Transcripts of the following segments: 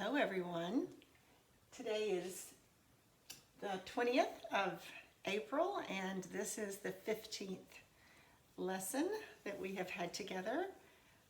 Hello everyone. Today is the 20th of April and this is the 15th lesson that we have had together.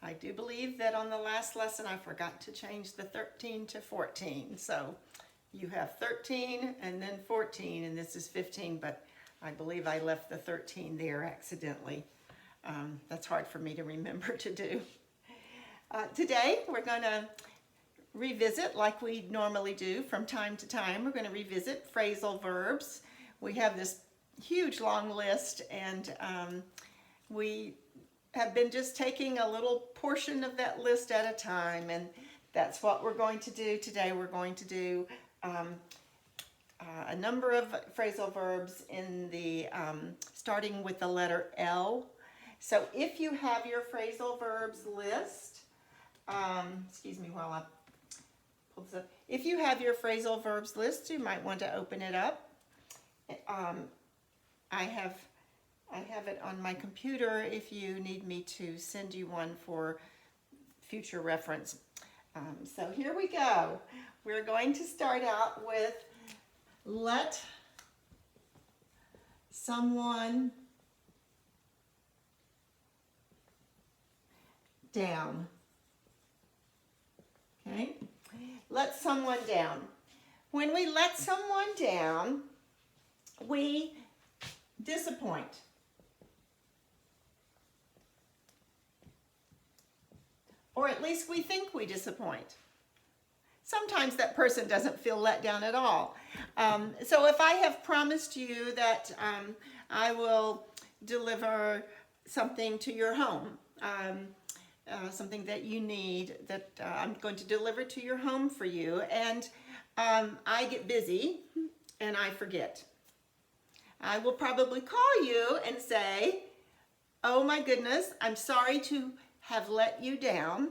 I do believe that on the last lesson I forgot to change the 13 to 14. So you have 13 and then 14 and this is 15, but I believe I left the 13 there accidentally. That's hard for me to remember to do. Today we're going to revisit, like we normally do from time to time. We're going to revisit phrasal verbs. We have this huge long list and we have been just taking a little portion of that list at a time, and that's what we're going to do today. We're going to do a number of phrasal verbs in the starting with the letter L. So if you have your phrasal verbs list, excuse me while I pull this up. If you have your phrasal verbs list, you might want to open it up. I have it on my computer if you need me to send you one for future reference. So here we go. We're going to start out with let someone down. Okay? Let someone down. When we let someone down, we disappoint. Or at least we think we disappoint. Sometimes that person doesn't feel let down at all. So if I have promised you that I will deliver something to your home, something that you need, that I'm going to deliver to your home for you, and I get busy and I forget. I will probably call you and say, oh my goodness, I'm sorry to have let you down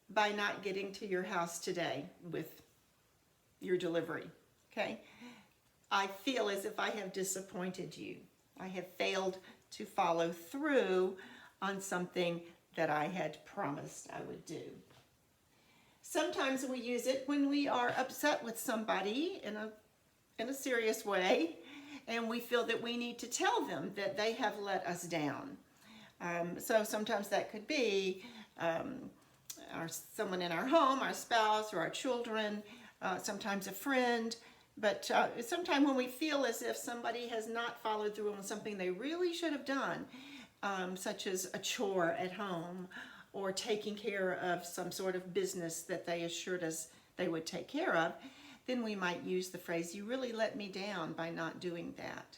by not getting to your house today with your delivery, okay? I feel as if I have disappointed you. I have failed to follow through on something that I had promised I would do. Sometimes we use it when we are upset with somebody in a serious way, and we feel that we need to tell them that they have let us down. So sometimes that could be someone in our home, our spouse or our children, sometimes a friend. But sometimes when we feel as if somebody has not followed through on something they really should have done, such as a chore at home or taking care of some sort of business that they assured us they would take care of, then we might use the phrase, you really let me down by not doing that.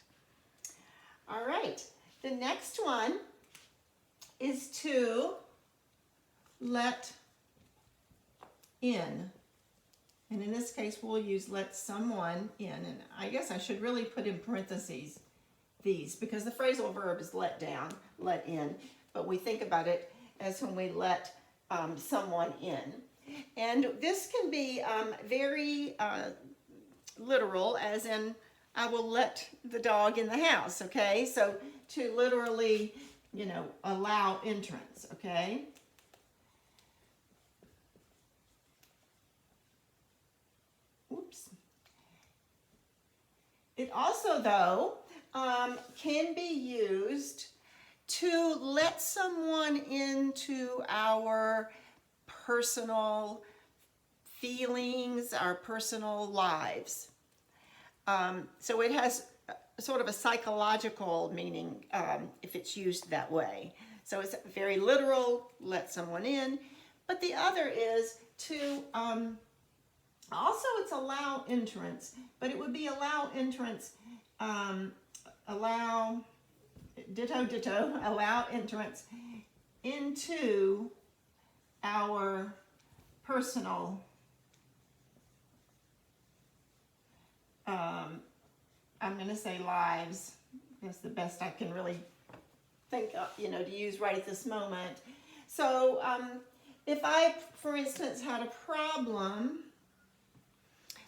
All right, the next one is to let in. And in this case, we'll use let someone in. And I guess I should really put in parentheses these, because the phrasal verb is let down, let in, but we think about it as when we let someone in. And this can be very literal, as in I will let the dog in the house, okay? So to literally, allow entrance, okay? Oops. It also, though, can be used to let someone into our personal feelings, our personal lives. So it has sort of a psychological meaning if it's used that way. So it's very literal, let someone in. But the other is to, also it's allow entrance, but it would be allow entrance, allow entrance into our personal I'm going to say lives. That's the best I can really think of, to use right at this moment. So if I, for instance, had a problem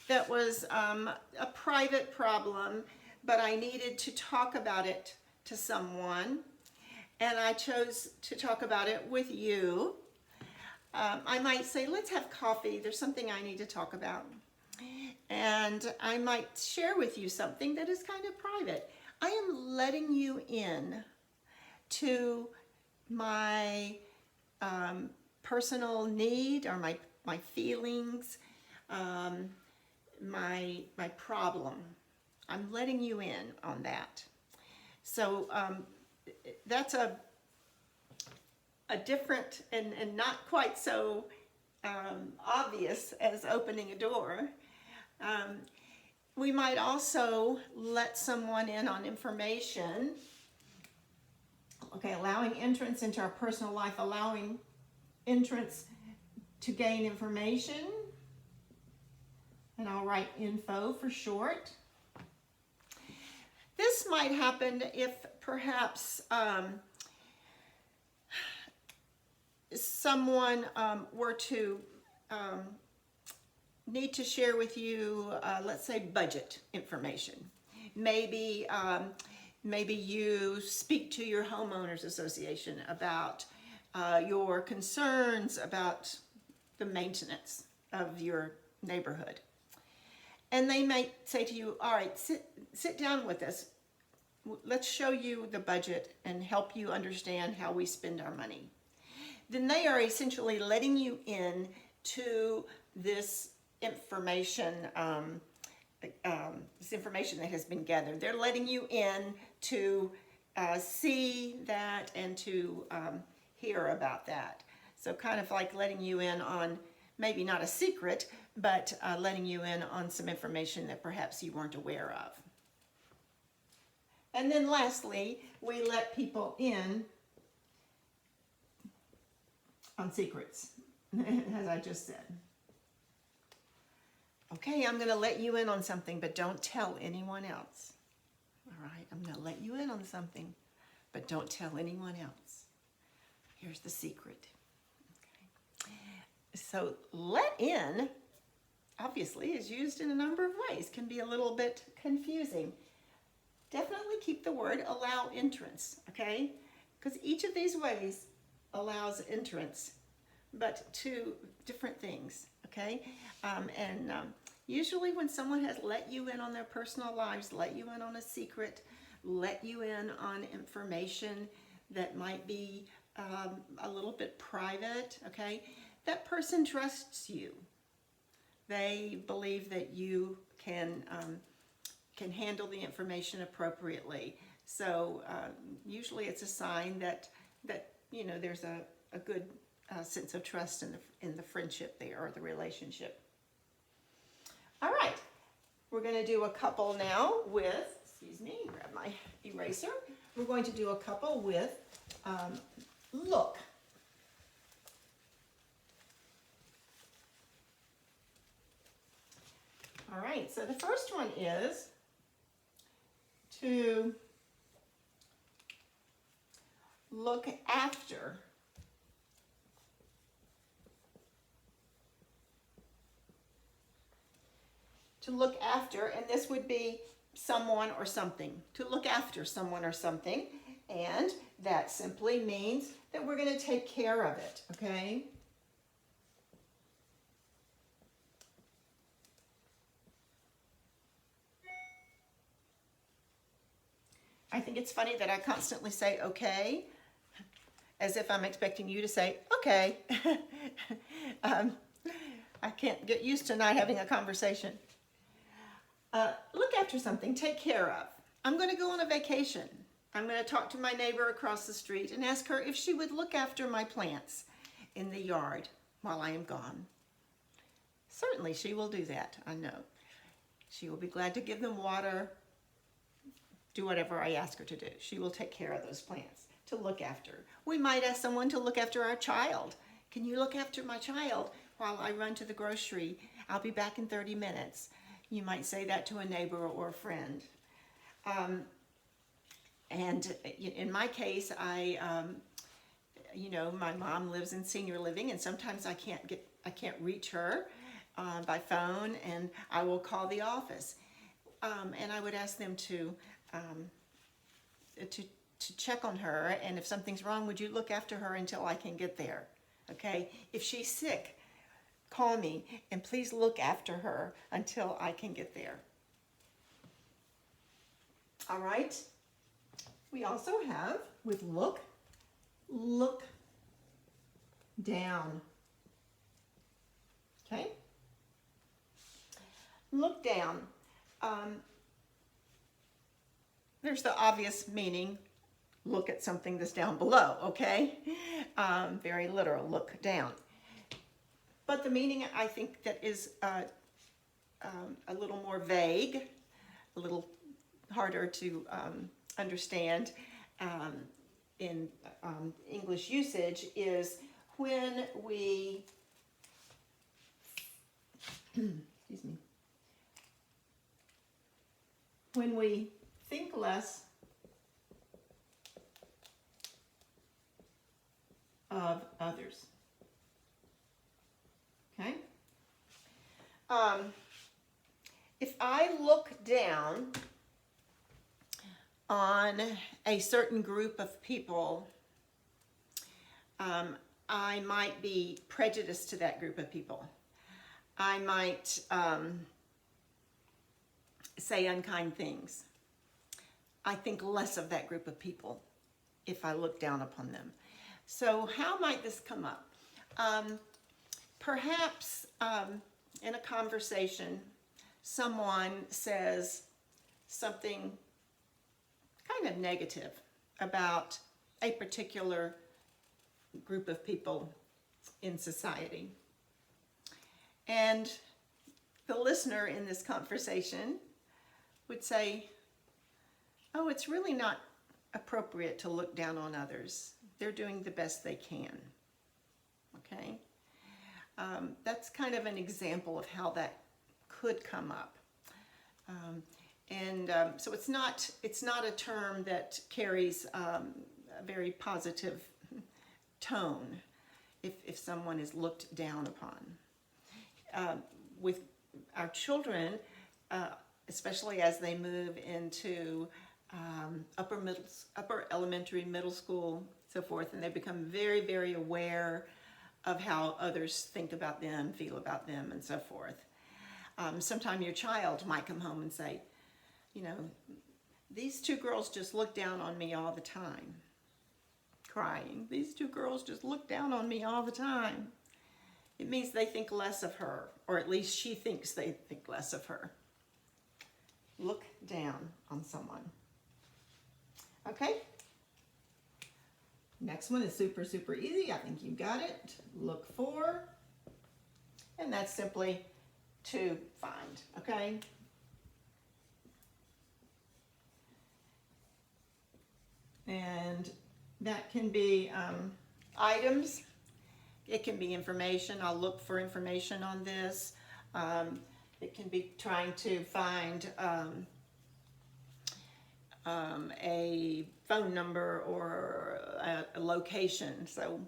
that was a private problem, but I needed to talk about it to someone, and I chose to talk about it with you, I might say, let's have coffee. There's something I need to talk about. And I might share with you something that is kind of private. I am letting you in to my personal need or my feelings, my problem. I'm letting you in on that. So that's a different and not quite so obvious as opening a door. We might also let someone in on information. Okay, allowing entrance into our personal life, allowing entrance to gain information. And I'll write info for short. This might happen if perhaps someone were to need to share with you, let's say, budget information. Maybe you speak to your homeowners association about your concerns about the maintenance of your neighborhood. And they might say to you, all right, sit down with us. Let's show you the budget and help you understand how we spend our money. Then they are essentially letting you in to this information, that has been gathered. They're letting you in to see that and to hear about that. So kind of like letting you in on maybe not a secret, but letting you in on some information that perhaps you weren't aware of. And then lastly, we let people in on secrets, as I just said. Okay, I'm going to let you in on something, but don't tell anyone else. All right, I'm going to let you in on something, but don't tell anyone else. Here's the secret. Okay. So let in, obviously, is used in a number of ways. Can be a little bit confusing. Definitely keep the word allow entrance, okay? Because each of these ways allows entrance, but to different things, okay? Usually when someone has let you in on their personal lives, let you in on a secret, let you in on information that might be a little bit private, okay? That person trusts you. They believe that you can handle the information appropriately. So usually it's a sign that there's a good sense of trust in the friendship there or the relationship. All right, we're going to do a couple now with, grab my eraser. We're going to do a couple with look. All right, so the first one is to look after. To look after, and this would be someone or something. To look after someone or something, and that simply means that we're going to take care of it, okay? I think it's funny that I constantly say okay, as if I'm expecting you to say okay. I can't get used to not having a conversation. Look after something, take care of. I'm going to go on a vacation. I'm going to talk to my neighbor across the street and ask her if she would look after my plants in the yard while I am gone. Certainly she will do that, I know. She will be glad to give them water, do whatever I ask her to do. She will take care of those plants, to look after. We might ask someone to look after our child. Can you look after my child while I run to the grocery? I'll be back in 30 minutes. You might say that to a neighbor or a friend. And in my case, my mom lives in senior living, and sometimes I can't reach her by phone, and I will call the office, and I would ask them to check on her, and if something's wrong, would you look after her until I can get there? Okay? If she's sick, call me and please look after her until I can get there. All right? We also have, with look down. Okay? Look down. There's the obvious meaning, look at something that's down below, okay? Very literal, look down. But the meaning, I think, that is a little more vague, a little harder to understand in English usage is when we, excuse me, when we think less of others. Okay? If I look down on a certain group of people, I might be prejudiced to that group of people. I might say unkind things. I think less of that group of people if I look down upon them. So how might this come up? Perhaps in a conversation, someone says something kind of negative about a particular group of people in society. And the listener in this conversation would say, oh, it's really not appropriate to look down on others. They're doing the best they can. Okay? That's kind of an example of how that could come up. So it's not a term that carries a very positive tone if someone is looked down upon. With our children, especially as they move into upper elementary, middle school, so forth, and they become very, very aware of how others think about them, feel about them, and so forth. Sometime your child might come home and say, you know, these two girls just look down on me all the time. Crying. These two girls just look down on me all the time. It means they think less of her, or at least she thinks they think less of her. Look down on someone. Okay? Next one is super, super easy. I think you got it. Look for. And that's simply to find. Okay? And that can be items. It can be information. I'll look for information on this. It can be trying to find a phone number or a location. So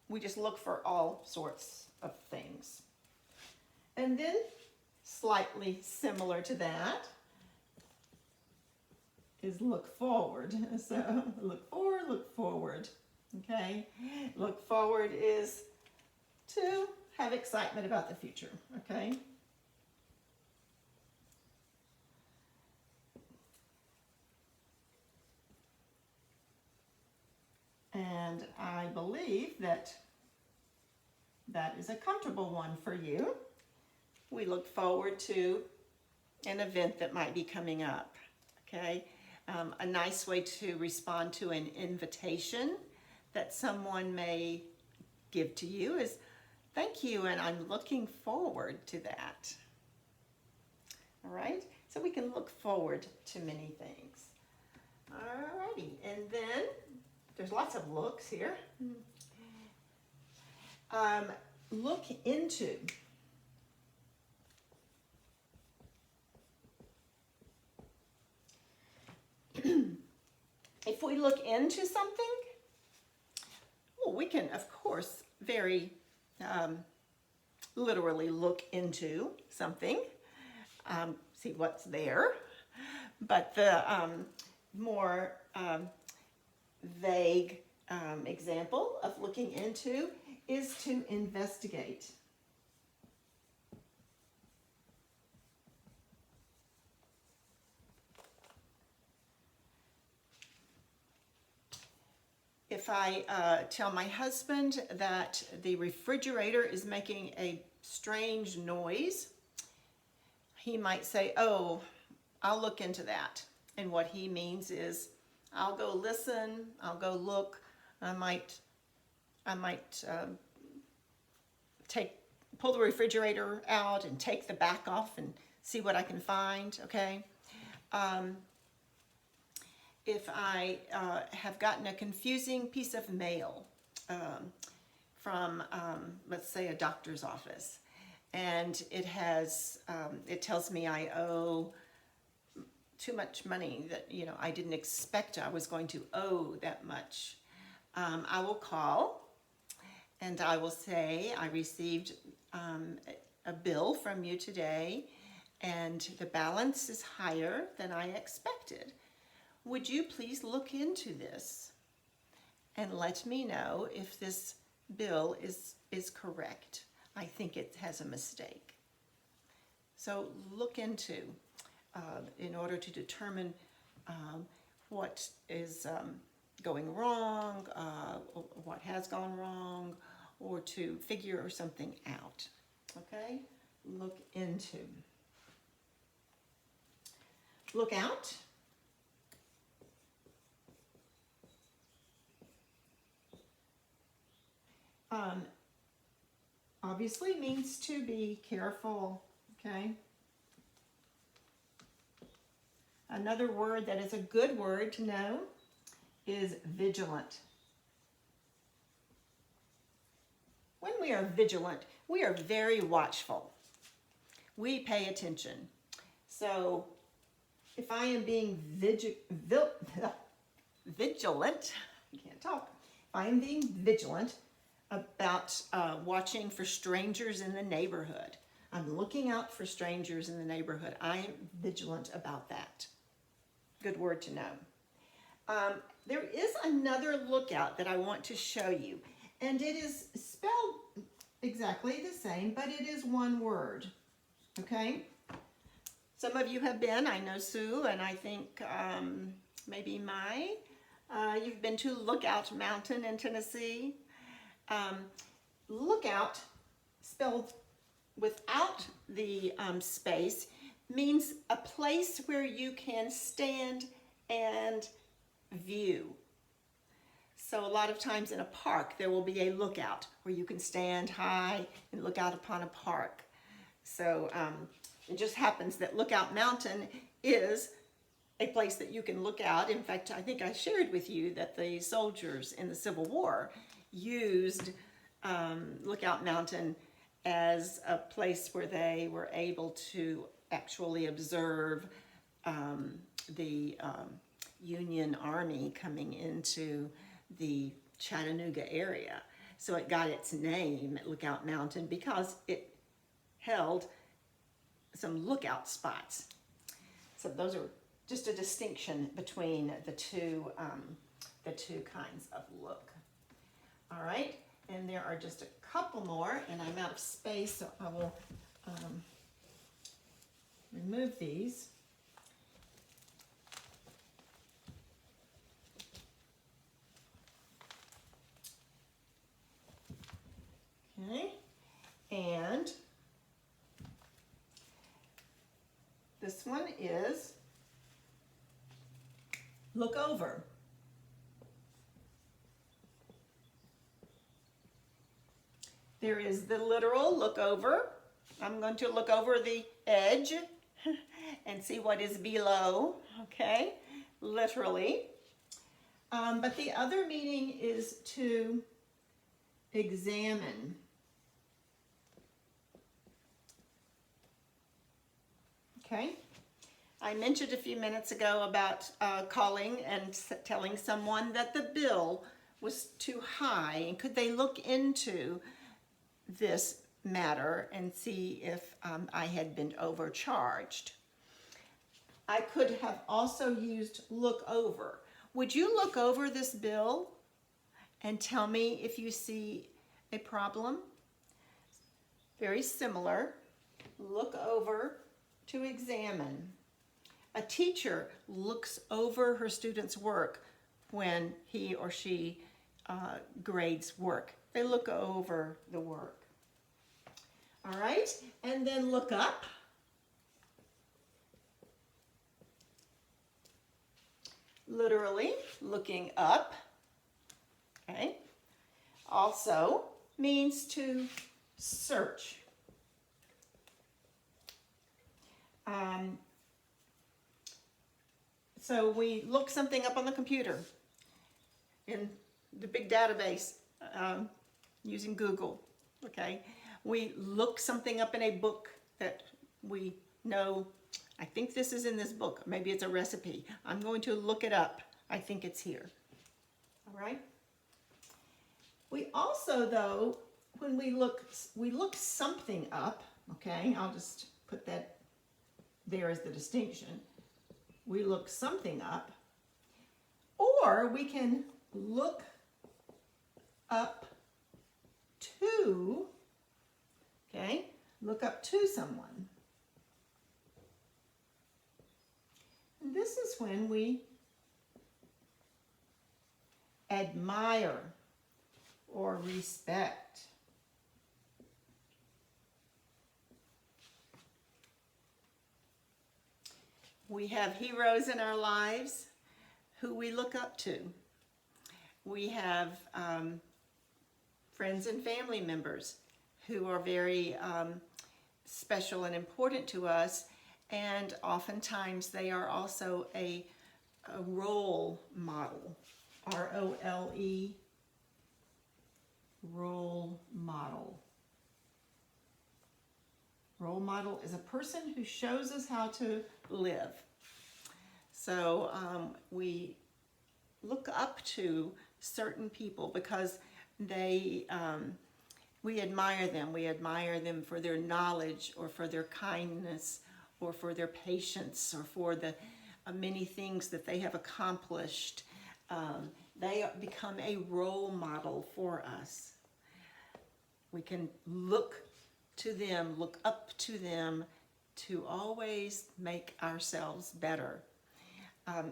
we just look for all sorts of things. And then slightly similar to that is look forward. So look forward. Okay? Look forward is to have excitement about the future. Okay? And I believe that that is a comfortable one for you. We look forward to an event that might be coming up. Okay? A nice way to respond to an invitation that someone may give to you is, thank you, and I'm looking forward to that. All right? So we can look forward to many things. All righty, and then there's lots of looks here. Look into. If we look into something, well, we can, of course, very literally look into something, see what's there. But the more vague example of looking into is to investigate. If I tell my husband that the refrigerator is making a strange noise, he might say, "Oh, I'll look into that." And what he means is, I'll go listen, I'll go look. I might pull the refrigerator out and take the back off and see what I can find. Okay. If I have gotten a confusing piece of mail from, let's say, a doctor's office, and it tells me I owe too much money that, I didn't expect I was going to owe that much, I will call and I will say, "I received a bill from you today and the balance is higher than I expected. Would you please look into this and let me know if this bill is correct? I think it has a mistake." So look into, in order to determine what is going wrong, what has gone wrong, or to figure something out. Okay? Look into. Look out. Obviously means to be careful, okay? Another word that is a good word to know is vigilant. When we are vigilant, we are very watchful. We pay attention. So if I am being vigilant, I can't talk. If I am being vigilant about watching for strangers in the neighborhood, I'm looking out for strangers in the neighborhood. I am vigilant about that. Good word to know. There is another lookout that I want to show you, and it is spelled exactly the same, but it is one word, okay? Some of you have been, I know Sue, and I think maybe Mai. You've been to Lookout Mountain in Tennessee. Lookout, spelled without the space, means a place where you can stand and view. So a lot of times in a park there will be a lookout where you can stand high and look out upon a park. So it just happens that Lookout Mountain is a place that you can look out. In fact, I think I shared with you that the soldiers in the Civil War used Lookout Mountain as a place where they were able to actually observe the Union Army coming into the Chattanooga area. So it got its name, Lookout Mountain, because it held some lookout spots. So those are just a distinction between the two kinds of look. All right, and there are just a couple more, and I'm out of space, so I will remove these. Okay, and this one is look over. There is the literal look over. I'm going to look over the edge and see what is below, okay, literally. But the other meaning is to examine. Okay, I mentioned a few minutes ago about calling and telling someone that the bill was too high, and could they look into this matter and see if I had been overcharged. I could have also used look over. Would you look over this bill and tell me if you see a problem, very similar. Look over to examine. A teacher looks over her students' work when he or she grades work. They look over the work. All right, and then look up. Literally looking up. Okay. Also means to search. So we look something up on the computer in the big database using Google, okay? We look something up in a book that we know, I think this is in this book, maybe it's a recipe. I'm going to look it up. I think it's here, all right? We also, though, when we look something up, okay? I'll just put that there as the distinction. We look something up, or we can look up to, okay? Look up to someone. And this is when we admire or respect. We have heroes in our lives who we look up to. We have friends and family members who are very special and important to us, and oftentimes they are also a role model, R-O-L-E, role model. Role model is a person who shows us how to live. So we look up to certain people because they, we admire them. We admire them for their knowledge or for their kindness or for their patience or for the many things that they have accomplished. They become a role model for us. We can look to them, look up to them to always make ourselves better.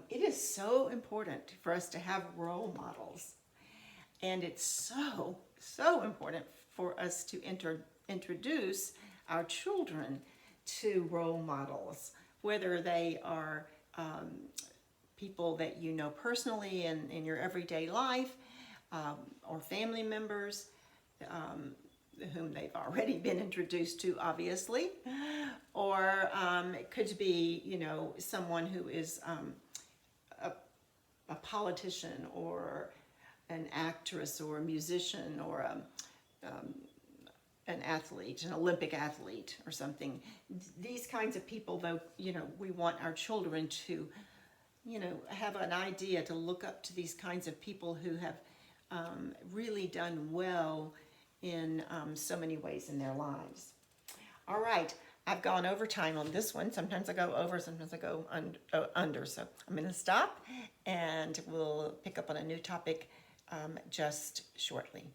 It is so important for us to have role models. And it's so important for us to introduce our children to role models, whether they are people that you know personally in your everyday life, or family members, whom they've already been introduced to, obviously, or it could be, you know, someone who is a politician or an actress or a musician or an athlete, an Olympic athlete or something. These kinds of people, though, you know, we want our children to, you know, have an idea to look up to these kinds of people who have really done well in so many ways in their lives. All right, I've gone over time on this one. Sometimes I go over, sometimes I go under. So I'm going to stop and we'll pick up on a new topic just shortly.